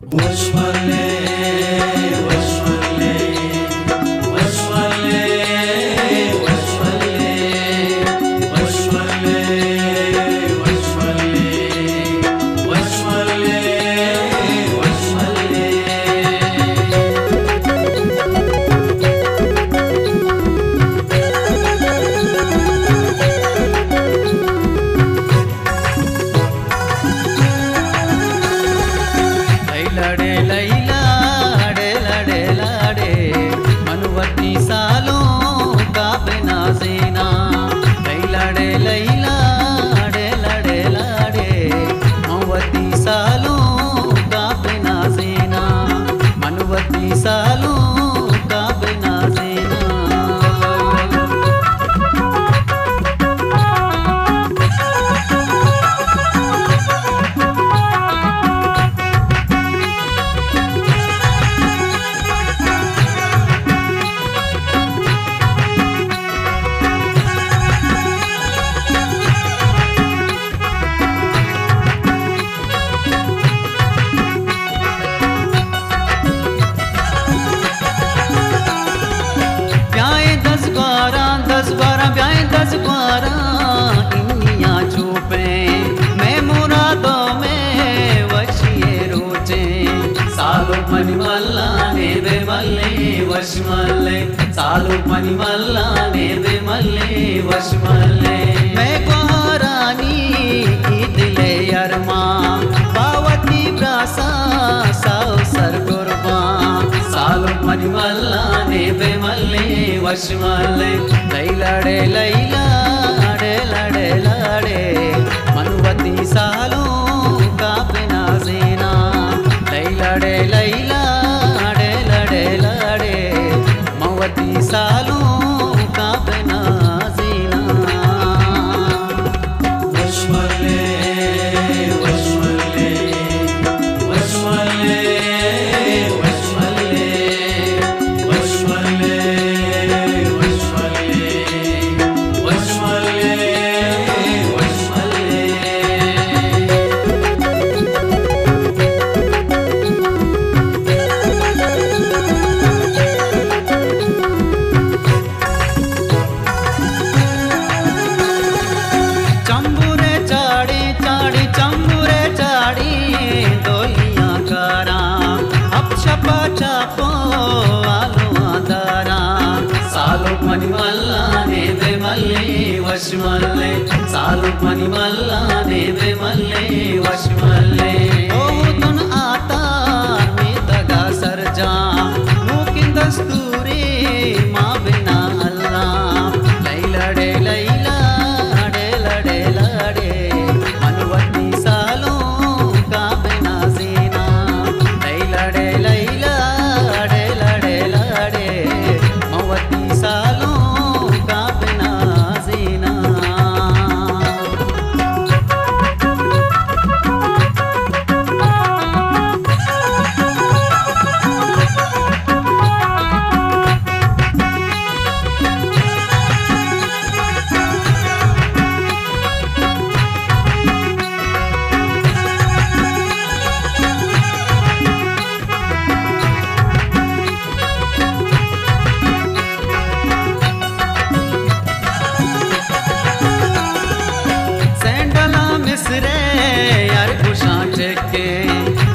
Washwale, washwale, washwale, washwale, washwale, washwale, washwale, washwale. लड़े Laila day लड़े लड़े मनुवती सालों का बिना जीना लड़े लैला डे लड़े लड़े मनुवती सालों का बिना जीना मनुवती सालों का बिना जीना दस बारह ब्याह 10 12 इन्नियाँ चूपे मैं मुरादों में वशिए रोचे सालों मनी मल्ला ने बे मल्ले वश मल्ले सालों मनी मल्ला ने बे मल्ले वश मल्ले मैं कोहरानी दिले अरमा पावती ब्रासा साओ सर कुर्बान सालों मनी मल्ला ने बे मल्ले वश मल्ले लड़े लैला डे लड़े लड़े मनुवती सालों का बिना जीना लड़े लैला डे लड़े लड़े मनुवती सालों का बिना जीना Washwale, washwale, washwale, washwale, washwale, washwale, washwale, washwale. चंबुरे चाड़ी चाड़ी चंबुरे चाड़ी दोलियां करा अब छपा छापो आलू दारा सालों मनी मल्ला ने बे मल्ले वश मल्ले सालों मनी मल्ला ने बे मल्ले वश मल्ले ओ तुन आता में दगा सरजा मुकिन दस्तूरी माँ बिना अल्लाह लड़े लैला डे लड़े लड़े मनुवती सालों का बिना जीना लड़े लैला डे लड़े लड़े मनुवती सालों का बिना जीना सैंडला मिसरे यार कुशा चेके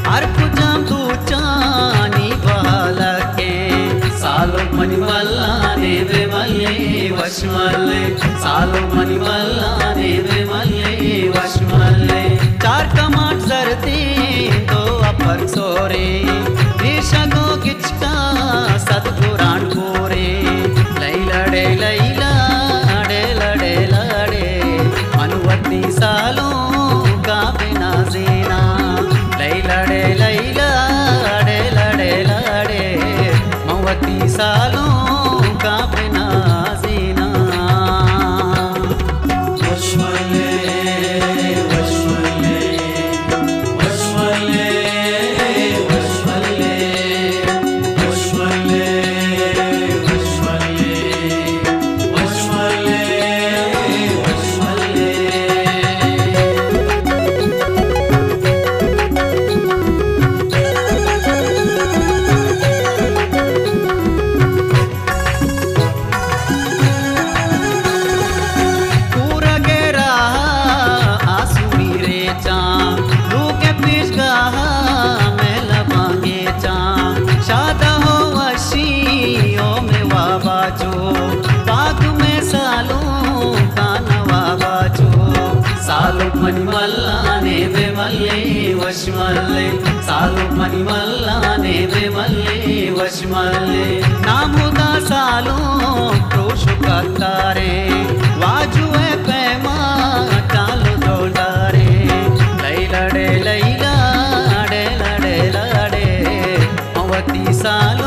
हर कुजाम तू चानी बहाला के सालों मनी मल्ला ने बे मल्ले वश मल्ले सालों मनी मल्ला ने बे मल्ले वश मल्ले 4 कमाट सरती 2 अपर सोरे ईशा 2 गिचका सतपुराण पूरे लड़े लैला डे लड़े लड़े मनुवती सालों का बिना जीना लड़े लैला डे लड़े लड़े मनुवती सालों का बिना जीना वशमल्ले सालो मनी मल्लाने वे मल्ले वशमल्ले नामुदा सालो प्रोशु कत्तारे वाजुए पैमा चालो जोड़ारे लैला डे लैला डे लड़े लड़े अवती साल